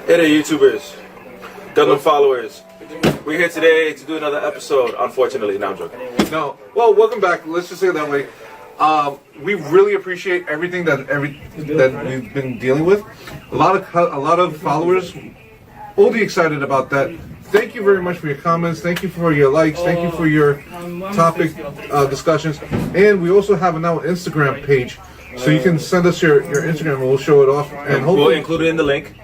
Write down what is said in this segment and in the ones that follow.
Hey there, YouTubers, Gundam followers. We're here today to do another episode, unfortunately. No, I'm joking. No. Well, welcome back. Let's just say it that way. We really appreciate everything that we've been dealing with. A lot of followers, only excited about that. Thank you very much for your comments. Thank you for your likes. Thank you for your topic discussions. And we also have now an Instagram page, so you can send us your Instagram and we'll show it off. And we'll include it in the link.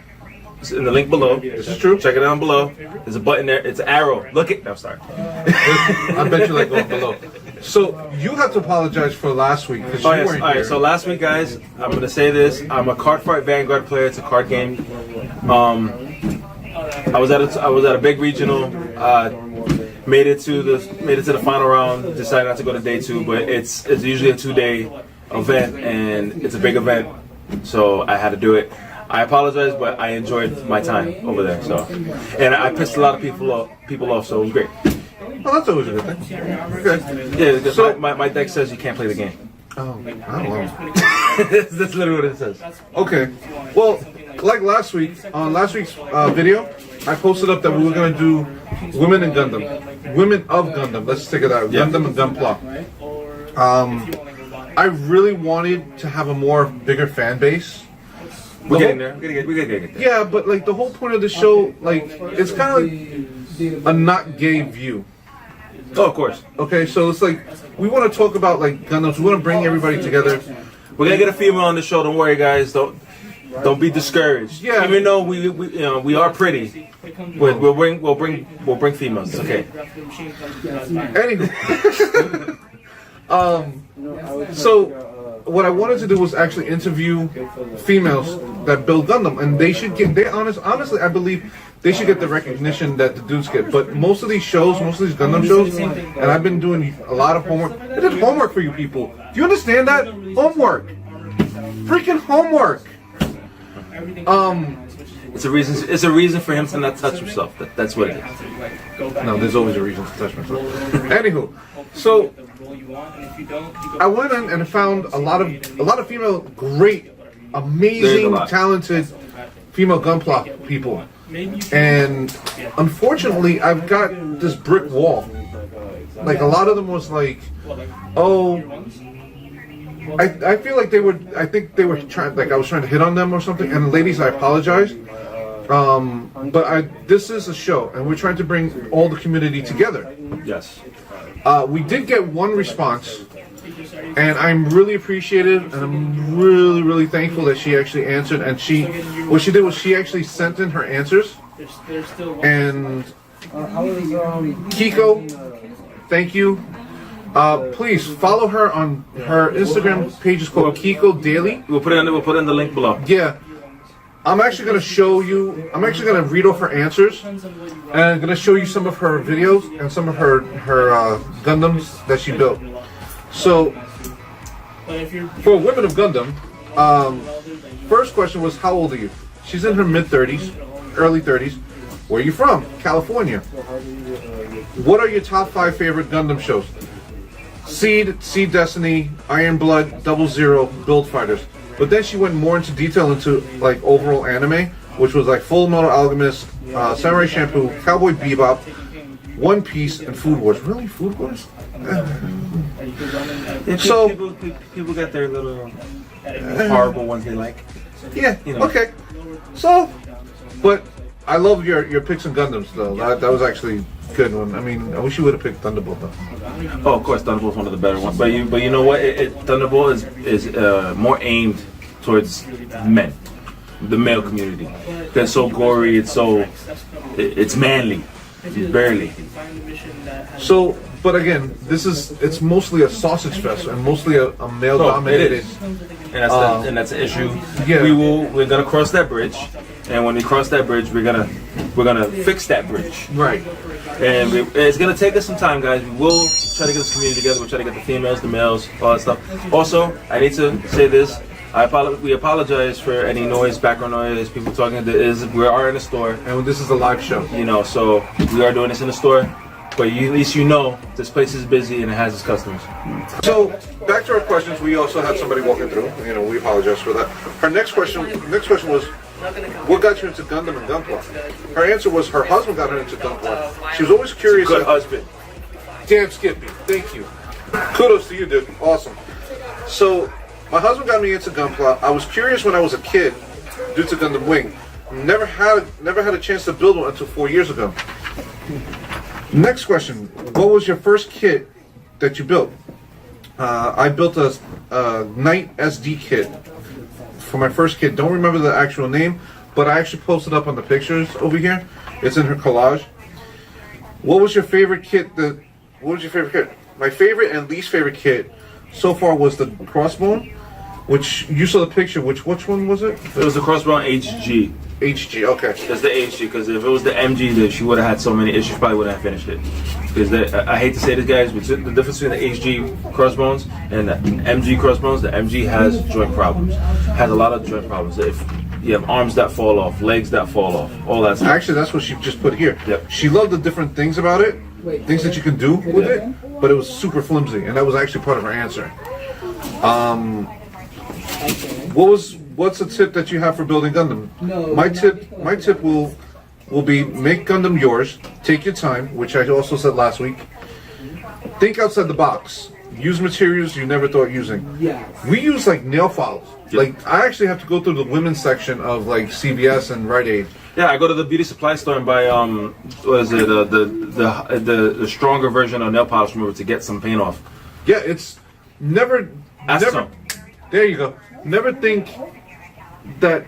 It's in the link below. This is true. Check it down below. There's a button there. It's an arrow. Look it. No, sorry. I bet you like going below. So you have to apologize for last week because you weren't here. Alright, so last week, guys, I'm gonna say this. I'm a Card Fight Vanguard player. It's a card game. I was at a big regional. Made it to the final round. Decided not to go to day 2, but it's usually a 2-day event and it's a big event, so I had to do it. I apologize, but I enjoyed my time over there. So, and I pissed a lot of people off, so it was great. Well, that's always a good thing. Okay. Yeah, because so, my deck says you can't play the game. Oh, I don't know. That's literally what it says. Okay. Well, like last week, on last week's video, I posted up that we were going to do Women in Gundam. Women of Gundam. Let's take it out. Yeah. Gundam and Gunpla. I really wanted to have a bigger fan base. We're getting there. We're gonna get there. Yeah, but like the whole point of the show, like it's kind of like a not gay view. Oh, of course. Okay, so it's like we want to talk about like Gundams. We want to bring everybody together. We're gonna get a female on the show. Don't worry, guys. Don't be discouraged. Yeah. Even though we are pretty, we'll bring females. It's okay. Anyway, so. What I wanted to do was actually interview females that build Gundam, and they should get. Honestly, I believe they should get the recognition that the dudes get. But most of these shows, most of these Gundam shows, and I've been doing a lot of homework. I did homework for you people. Do you understand that? Homework, freaking homework. It's a reason for him to not touch himself. That's what it is. No, there's always a reason to touch myself. Anywho, so I went in and found a lot of female, great, amazing, talented female Gunpla people, and unfortunately, I've got this brick wall. Like a lot of them was like, oh. I feel like I think they were trying, like I was trying to hit on them or something. And ladies, I apologize. But this is a show, and we're trying to bring all the community together. Yes. We did get one response, and I'm really appreciative, and I'm really, really thankful that she actually answered. And what she did was she actually sent in her answers. And Kiko, thank you. Please follow her on her Instagram page. Is called Kiko Daily. We'll put it in the link below. Yeah, I'm actually gonna show you. I'm actually gonna read off her answers, and I'm gonna show you some of her videos and some of her Gundams that she built. So, for Women of Gundam, first question was, how old are you? She's in her mid-30s, early 30s. Where are you from? California. What are your top 5 favorite Gundam shows? Seed Destiny, Iron Blood, 00, Build Fighters. But then she went more into detail into like overall anime, which was like Full Metal Alchemist, Samurai Champloo, Cowboy Bebop, One Piece, and Food Wars. Really, Food Wars? So people got their little horrible ones they like. Yeah. You know. Okay. So, but I love your picks and Gundams though. That was actually a good one. I mean, I wish you would have picked Thunderbolt though. Oh, of course, Thunderbolt's one of the better ones. But you know what? Thunderbolt is more aimed towards men, the male community. It's so gory. It's manly. It's barely. So, but again, it's mostly a sausage fest and mostly a male dominated. And that's the issue. Yeah. We're gonna cross that bridge, and when we cross that bridge, we're gonna fix that bridge. Right. And it's gonna take us some time, guys. We will try to get this community together. We'll try to get the females, the males, all that stuff. Also, I need to say this. We apologize for any noise, background noise, people talking. We are in a store, and this is a live show. So we are doing this in the store. But at least you know this place is busy and it has its customers. So back to our questions. We also had somebody walking through. We apologize for that. Our next question was, what got you into Gundam and Gunpla? Her answer was her husband got her into Gunpla. She was always curious. Good husband. Damn Skippy, thank you. Kudos to you, dude. Awesome. So, my husband got me into Gunpla. I was curious when I was a kid, due to Gundam Wing. Never had a chance to build one until 4 years ago. Next question: what was your first kit that you built? I built a Knight SD kit for my first kit. Don't remember the actual name, but I actually posted up on the pictures over here. It's in her collage. What was your favorite kit? What was your favorite kit? My favorite and least favorite kit so far was the Crossbone, which you saw the picture. Which one was it? It was the Crossbone HG. HG. Okay. That's the HG, because if it was the MG, then she would have had so many issues. She probably wouldn't have finished it. Because I hate to say this, guys, but the difference between the HG crossbones and the MG crossbones, the MG has joint problems. Has a lot of joint problems. If you have arms that fall off, legs that fall off, all that stuff. Actually, that's what she just put here. Yep. She loved the different things about it, things that you can do with it, but it was super flimsy, and that was actually part of her answer. What's a tip that you have for building Gundam? My tip will be make Gundam yours. Take your time, which I also said last week. Think outside the box. Use materials you never thought using. We use like nail files. Like I actually have to go through the women's section of like CVS and Rite Aid. Yeah, I go to the beauty supply store and buy what is it, the stronger version of nail polish remover to get some paint off. Yeah, it's never. There you go. Never think that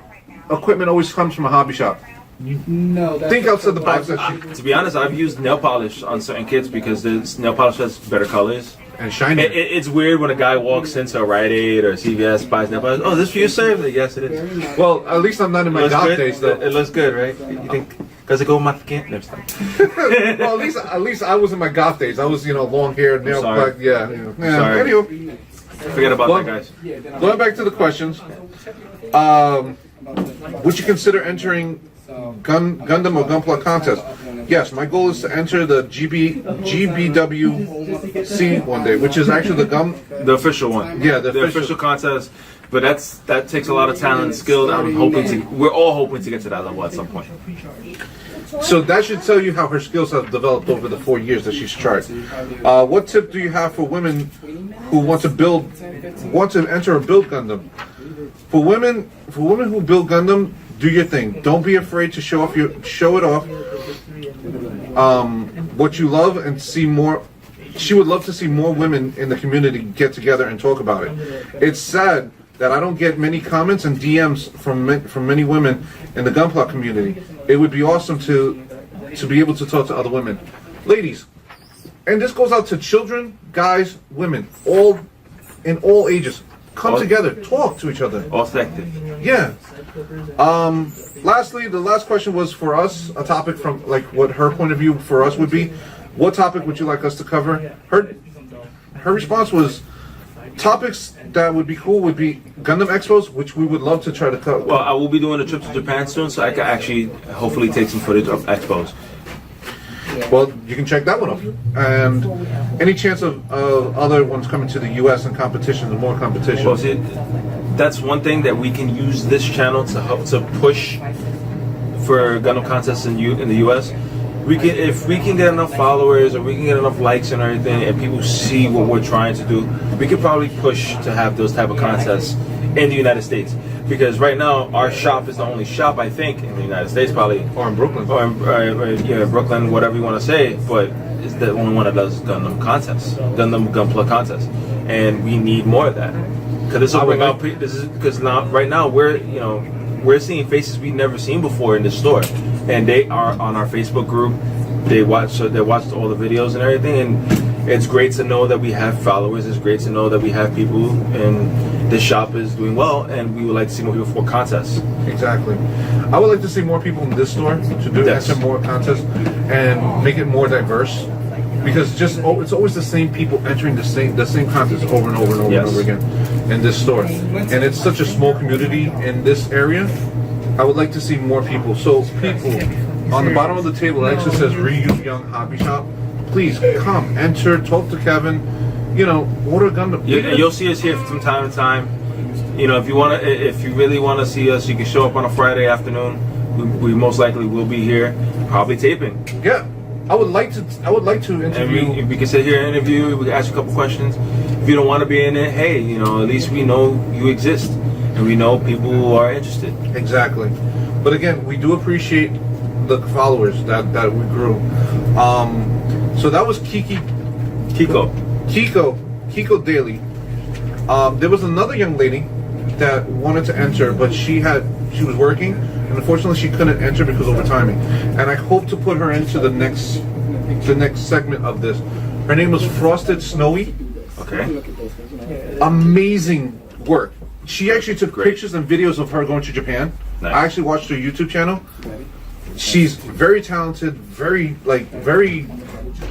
equipment always comes from a hobby shop. Think outside the box. To be honest, I've used nail polish on certain kits because the nail polish has better colors. And shiny. It's weird when a guy walks into a Rite Aid or CVS, buys nail polish. Oh, this for you, sir? Like, yes, it is. Well, at least I'm not in my goth days, though. It looks good, right? You think? Because it go my skin next time. Well, at least I was in my goth days. I was, long hair, nail black. Yeah. Sorry. Anyway, forget about that, guys. Going back to the questions, would you consider entering Gundam or Gunpla contest? Yes, my goal is to enter the GBWC one day, which is actually the official one. Yeah, the official contest. But that takes a lot of talent and skill. We're all hoping to get to that level at some point. So that should tell you how her skills have developed over the 4 years that she's tried. What tip do you have for women who want to enter or build Gundam? For women who build Gundam, do your thing. Don't be afraid to show it off. What you love and see more. She would love to see more women in the community get together and talk about it. It's sad that I don't get many comments and DMs from many women in the Gunpla community. It would be awesome to be able to talk to other women. Ladies, and this goes out to children, guys, women, in all ages. Come together, talk to each other. Authentic. Yeah. Lastly, the last question was for us, a topic from like what her point of view for us would be. What topic would you like us to cover? Her response was topics that would be cool would be Gundam Expos, which we would love to try to cover. Well, I will be doing a trip to Japan soon, so I can actually hopefully take some footage of Expos. Well, you can check that one off. And any chance of other ones coming to the U.S. and competition, more competition? Well, see, that's one thing that we can use this channel to help to push for Gundam contests in the U.S. If we can get enough followers or we can get enough likes and everything, and people see what we're trying to do, we could probably push to have those type of contests in the United States. Because right now, our shop is the only shop, I think, in the United States, probably. Or in Brooklyn. Or in Brooklyn, whatever you want to say. But it's the only one that does Gundam contests, Gunpla contests. And we need more of that. Because this will bring out, because right now, we're seeing faces we've never seen before in the store. And they are on our Facebook group. They watched all the videos and everything. And it's great to know that we have followers. It's great to know that we have people, and this shop is doing well. And we would like to see more people for contests. Exactly. I would like to see more people in this store to do enter more contests and make it more diverse. Because it's always the same people entering the same contests over and over and over and over again in this store. And it's such a small community in this area. I would like to see more people. So people, on the bottom of the table, it actually says Reuse Young Hobby Shop. Please come, enter, talk to Kevin. Order Gundam. You'll see us here from time to time. you know, if you really want to see us, you can show up on a Friday afternoon. We most likely will be here, probably taping. Yeah, I would like to interview. And we can sit here and interview. We can ask you a couple questions. If you don't want to be in it, hey, you know, at least we know you exist, and we know people who are interested. Exactly. But again, we do appreciate the followers that we grew. So that was Kiko Daly. There was another young lady that wanted to enter, but she was working, and unfortunately she couldn't enter because of her timing. And I hope to put her into the next segment of this. Her name was Frosted Snowy. Okay. Amazing work. She actually took pictures and videos of her going to Japan. Nice. I actually watched her YouTube channel. She's very talented, very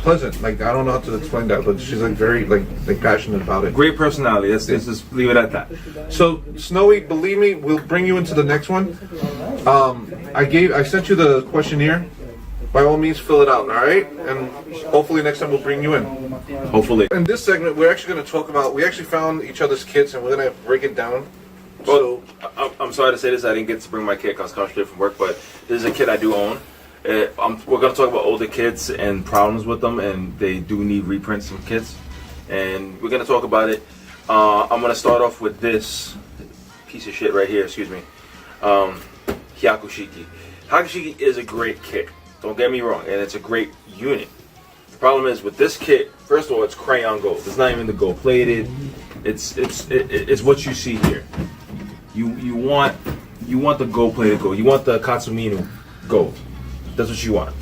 pleasant. Like, I don't know how to explain that, but she's like very like passionate about it. Great personality. Let's just leave it at that. So Snowy, believe me, we'll bring you into the next one. I sent you the questionnaire. By all means, fill it out. All right, and hopefully next time we'll bring you in. Hopefully. In this segment, we're actually going to talk about. We actually found each other's kits, and we're going to break it down. Well, I'm sorry to say this. I didn't get to bring my kit because I was coming straight from work, but this is a kit I do own. We're going to talk about older kids and problems with them, and they do need reprints of kits. And we're going to talk about it. I'm going to start off with this piece of shit right here, excuse me. Hyakushiki. Hyakushiki is a great kit, don't get me wrong, and it's a great unit. The problem is with this kit, first of all, it's crayon gold. It's not even the gold plated. It's what you see here. You want the gold plated gold. You want the Katsumino gold. That's what you want.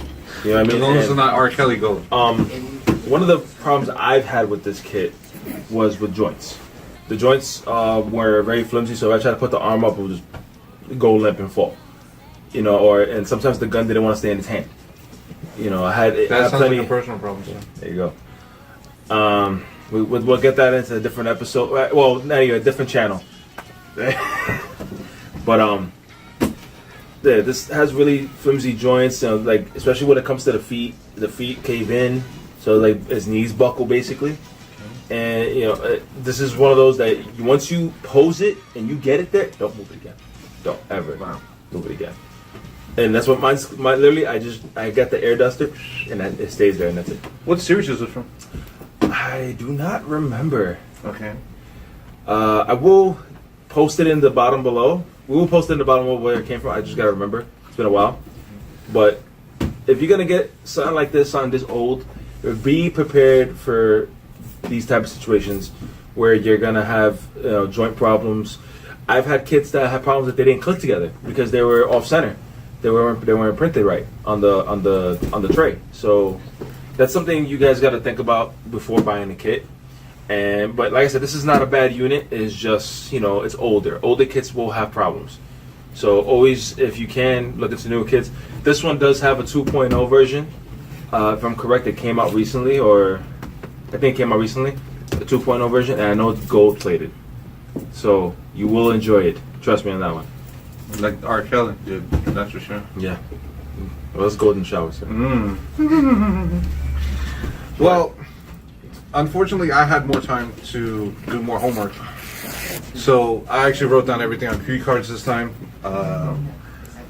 You know what I mean? As long as it's not R. Kelly gold. One of the problems I've had with this kit was with joints. The joints were very flimsy, so if I tried to put the arm up, it would just go limp and fall. You know, and sometimes the gun didn't want to stay in his hand. You know, that sounds like a personal problem. So. There you go. We'll get that into a different episode. Well, anyway, a different channel. But this has really flimsy joints. You know, like especially when it comes to the feet. The feet cave in, so like his knees buckle basically. And you know, this is one of those that once you pose it and you get it there, don't move it again. Don't ever move it again. And that's what mine's. Literally, I got the air duster, and it stays there, and that's it. What series is it from? I do not remember. Okay. I will post it in the bottom below. We will post it in the bottom of where it came from. I just gotta remember. It's been a while. But if you're gonna get something like this, something this old, be prepared for these type of situations where you're gonna have joint problems. I've had kits that have problems that they didn't click together because they were off center. They weren't printed right on the tray. So that's something you guys got to think about before buying a kit. But like I said, this is not a bad unit. It's just it's older. Older kits will have problems. So always, if you can, look into newer kits. This one does have a 2.0 version. If I'm correct, it came out recently, or I think it came out recently. The 2.0 version, and I know it's gold plated. So you will enjoy it. Trust me on that one. Like R. Kelly did, that's for sure. Yeah. Well, it's golden showers. Well, unfortunately, I had more time to do more homework. So I actually wrote down everything on cue cards this time.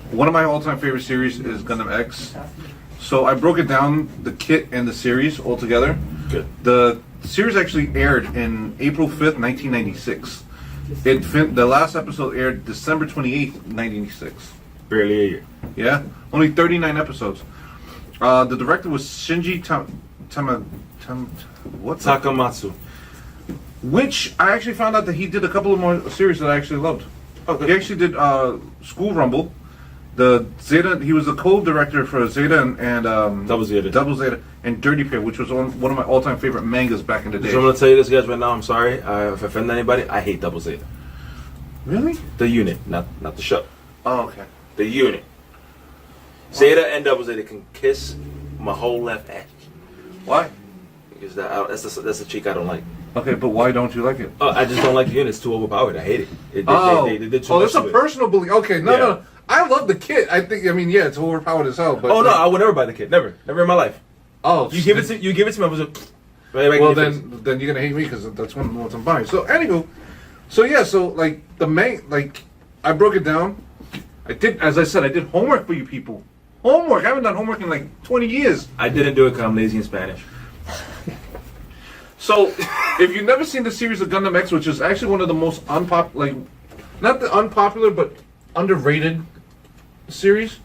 One of my all-time favorite series is Gundam X. So I broke it down, the kit and the series all together. Good. The series actually aired in April 5th, 1996. The last episode aired December 28th, 1996. Barely a year. Yeah, only 39 episodes. The director was Shinji Takamatsu. Which I actually found out that he did a couple of more series that I actually loved. Okay. He actually did School Rumble, the Zeta. He was the co-director for Zeta and Double Zeta, and Dirty Pair, which was one of my all-time favorite mangas back in the day. So I'm gonna tell you this, guys, right now. I'm sorry if I offend anybody. I hate Double Zeta. Really? The unit, not the show. Oh, okay. The unit. Zeta and Double Zeta can kiss my whole left ass. Why? Because that's a cheek I don't like. Okay, but why don't you like it? I just don't like the unit. It's too overpowered. I hate it. They did too much that's a to it. personal belief. Okay, no, Yeah. no. I love the kit. It's overpowered as hell. But Oh no, I would never buy the kit. Never in my life. Oh, You give it to me. I was well, then you're gonna hate me because that's one of the ones I'm buying. So, anywho, So yeah, so like the main, like I broke it down. I did, as I said, I did homework for you people. Homework. I haven't done homework in like 20 years. I didn't do it because I'm lazy in Spanish. So, if you've never seen the series of Gundam X, which is actually one of the most unpopular, like, not the unpopular, but underrated series,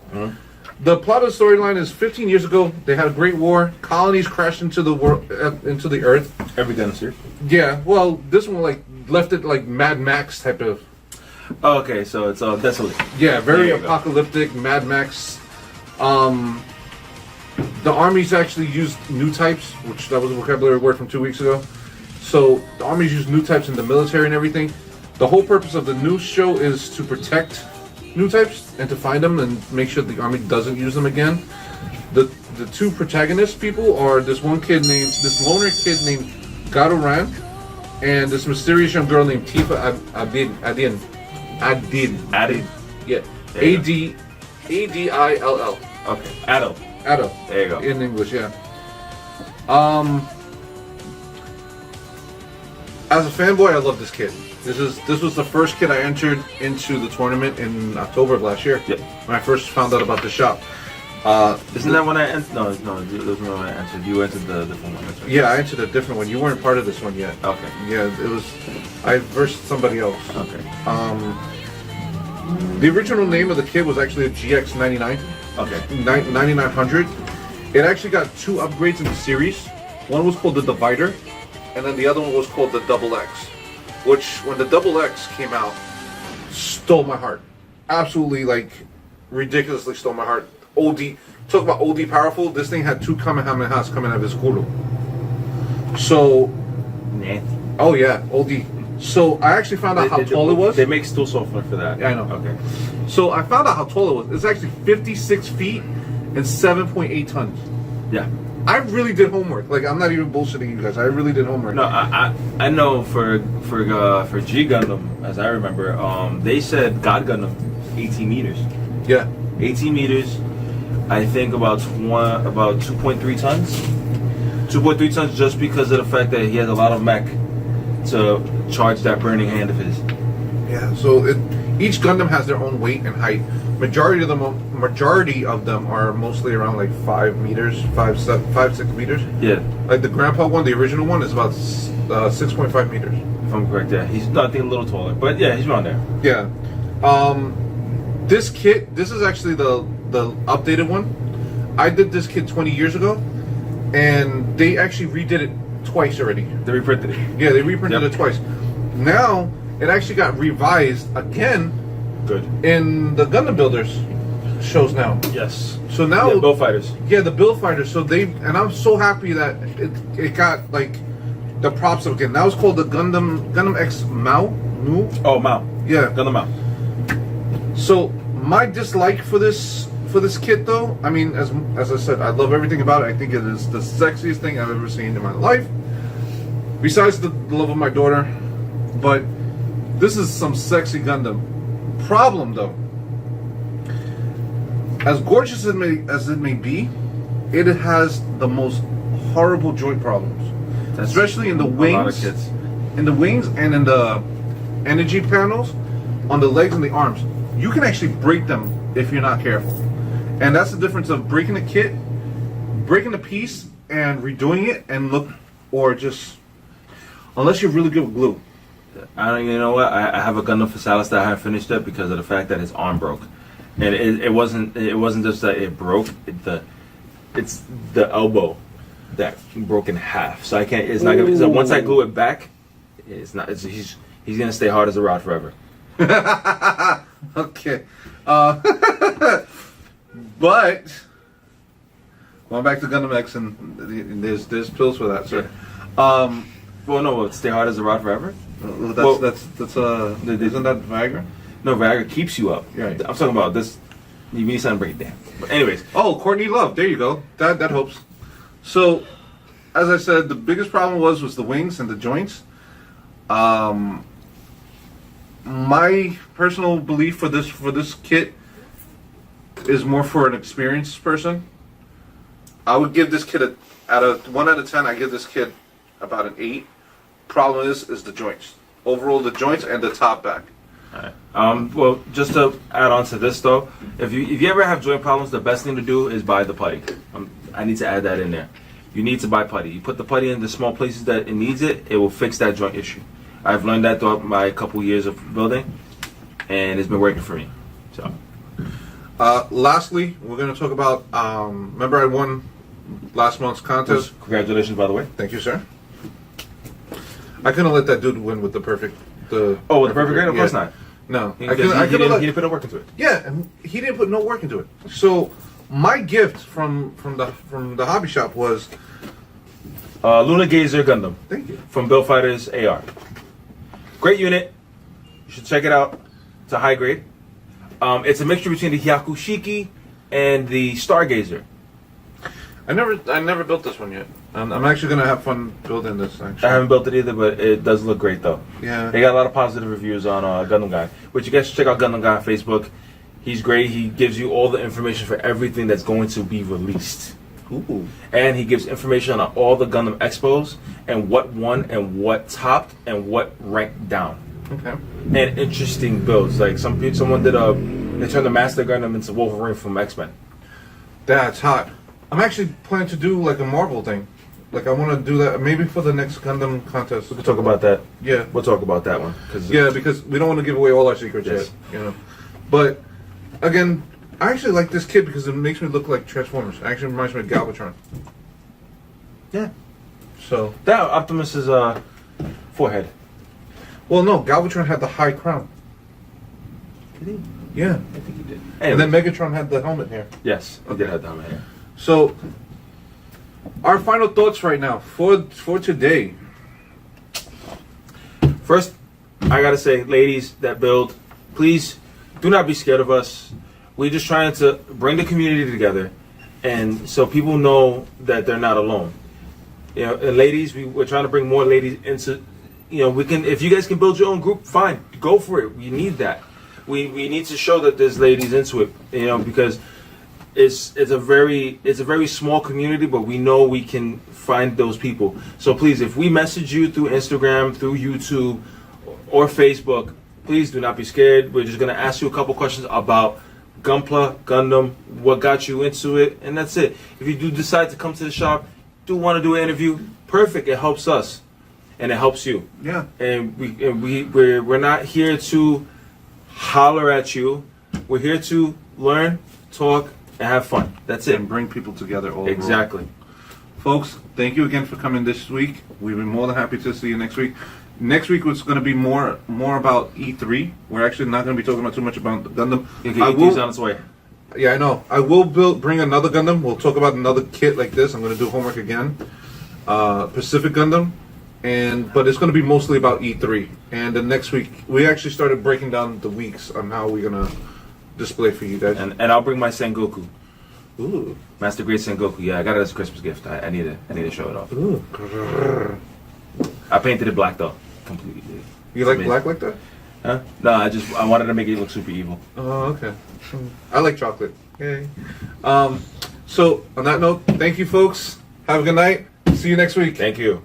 the plot of the storyline is 15 years ago, they had a great war, colonies crashed into the world, into the earth. Every Gundam series. Yeah, well, this one, like, left it like Mad Max type of. Oh, okay, so it's desolate. Yeah, very There you go. apocalyptic, Mad Max. The armies actually used new types, which that was a vocabulary word from 2 weeks ago. So the armies use new types in the military and everything. The whole purpose of the new show is to protect new types and to find them and make sure the army doesn't use them again. The two protagonist people are this loner kid named Garuran and this mysterious young girl named Tifa Adin. Yeah. Adill. Okay, Adult. Adult. There you go. In English, yeah. As a fanboy, I love this kid. This was the first kid I entered into the tournament in October of last year. Yep. When I first found out about the shop. Isn't that when I entered? No, that wasn't when I entered. You entered the different one. That's right. Yeah, I entered a different one. You weren't part of this one yet. Okay. Yeah, it was. I versed somebody else. Okay. The original name of the kid was actually a GX99. Okay. 9900. It actually got 2 upgrades in the series. One was called the Divider, and then the other one was called the Double X. Which, when the Double X came out, stole my heart. Absolutely, like, ridiculously stole my heart. OD, talk about OD powerful. This thing had 2 Kamehamehas coming out of his culo. So, Nasty. oh yeah, OD. So I actually found out how tall it was. They make stool softener for that. Yeah, I know. Okay. So I found out how tall it was. It's actually 56 feet and 7.8 tons. Yeah. I really did homework. Like, I'm not even bullshitting you guys. I really did homework. No, I know for G Gundam, as I remember, they said God Gundam 18 meters. Yeah. 18 meters. I think about 2.3 tons. 2.3 tons just because of the fact that he has a lot of mech to charge that burning hand of his. Yeah. So each Gundam has their own weight and height. Majority of them are mostly around like 5 meters, 6 meters. Yeah. Like the Grandpa one, the original one, is about 6.5 meters. If I'm correct, yeah. He's not, I think, a little taller, but yeah, he's around there. Yeah. This kit, this is actually the updated one. I did this kit 20 years ago, and they actually redid it twice already. They reprinted it. Yeah, they reprinted Yep. it twice. Now it actually got revised again Good. in the Gundam Builders shows now. Yes. So now, Yeah, Bull Fighters. yeah, the Build Fighters. So and I'm so happy that it got like the props up again. Now it's called the Gundam X Mao. Oh, Mao. Yeah. Gundam Mao. So my dislike for this kit, though, I mean, as I said, I love everything about it. I think it is the sexiest thing I've ever seen in my life, besides the love of my daughter. But this is some sexy Gundam. Problem, though, as gorgeous as it may be, it has the most horrible joint problems, especially in the wings. A lot of kids. In the wings and in the energy panels, on the legs and the arms. You can actually break them if you're not careful. And that's the difference of breaking a kit, breaking a piece, and redoing it, and or just, unless you're really good with glue. You know what? I have a Gundam Phasalis that I haven't finished it because of the fact that his arm broke, and it wasn't just that it broke. It's the elbow that broke in half. So I can't. It's not gonna. So once I glue it back, it's not. He's gonna stay hard as a rod forever. Okay. But going back to Gundam X, and there's pills for that, sir. Well, no, stay hard as a rod forever. That's isn't that Viagra? No, Viagra keeps you up. Right. I'm talking about this. You need something to break it down. But anyways, Oh, Courtney Love. There you go. That helps. So, as I said, the biggest problem was the wings and the joints. My personal belief for this kit is more for an experienced person. I would give this kit out of 1 out of 10. I give this kit about an 8. Problem is the joints. overall the joints and the top back. Alright. Well, just to add on to this though, if you ever have joint problems, the best thing to do is buy the putty. I need to add that in there. You need to buy putty. You put the putty in the small places that it needs it, it will fix that joint issue. I've learned that throughout my couple years of building, and it's been working for me. So. Lastly, we're going to talk about. Remember, I won last month's contest. Congratulations, by the way. Thank you, sir. I couldn't let that dude win with the perfect. With the perfect grade? Of course not. No, He didn't put no work into it. Yeah, and he didn't put no work into it. So my gift from the hobby shop was Luna Gazer Gundam. thank you. From Build Fighters AR. Great unit. You should check it out. It's a high grade. It's a mixture between the Hyakushiki and the Stargazer. I never built this one yet. I'm actually gonna have fun building this. Actually, I haven't built it either, but it does look great though. Yeah. They got a lot of positive reviews on Gundam Guy, which you guys should check out Gundam Guy on Facebook. He's great. He gives you all the information for everything that's going to be released. Ooh. And he gives information on all the Gundam expos and what won and what topped and what ranked down. Okay. And interesting builds. Like someone did they turned the Master Gundam into Wolverine from X-Men. That's hot. I'm actually planning to do like a Marvel thing. Like I want to do that maybe for the next Gundam contest. We'll talk about that. Yeah. We'll talk about that one. Yeah, because we don't want to give away all our secrets Yes. yet. You know. But again, I actually like this kit because it makes me look like Transformers. It actually reminds me of Galvatron. Yeah. So. That Optimus's forehead. Well, no, Galvatron had the high crown. Did he? Yeah. I think he did. And then Megatron had the helmet here. Yes, he did have the helmet hair. So, our final thoughts right now for today. First, I gotta say, ladies that build, please do not be scared of us. We're just trying to bring the community together, and so people know that they're not alone. You know, and ladies, we're trying to bring more ladies into. You know, we can. If you guys can build your own group, fine, go for it. We need that. We need to show that there's ladies into it. You know, because it's a very small community, but we know we can find those people. So please, if we message you through Instagram, through YouTube, or Facebook, please do not be scared. We're just gonna ask you a couple questions about Gunpla, Gundam, what got you into it, and that's it. If you do decide to come to the shop, do want to do an interview, perfect. It helps us, and it helps you. Yeah. And we're not here to holler at you. We're here to learn, talk, and have fun. That's it. And bring people together overall. Exactly. Folks, thank you again for coming this week. We'll be more than happy to see you next week. Next week was going to be more about E3. We're actually not going to be talking about too much about Gundam. E3's on its way. Yeah, I know. I will bring another Gundam. We'll talk about another kit like this. I'm going to do homework again. Pacific Gundam. But it's going to be mostly about E3. And the next week, we actually started breaking down the weeks on how we're going to display for you guys. And I'll bring my Sengoku. Ooh. Master Grade Sengoku. Yeah, I got it as a Christmas gift. I need to show it off. Ooh. I painted it black though. Completely. You like black like that? Huh? No, I wanted to make it look super evil. Oh, okay. I like chocolate. Yay. So, on that note, thank you, folks. Have a good night. See you next week. Thank you.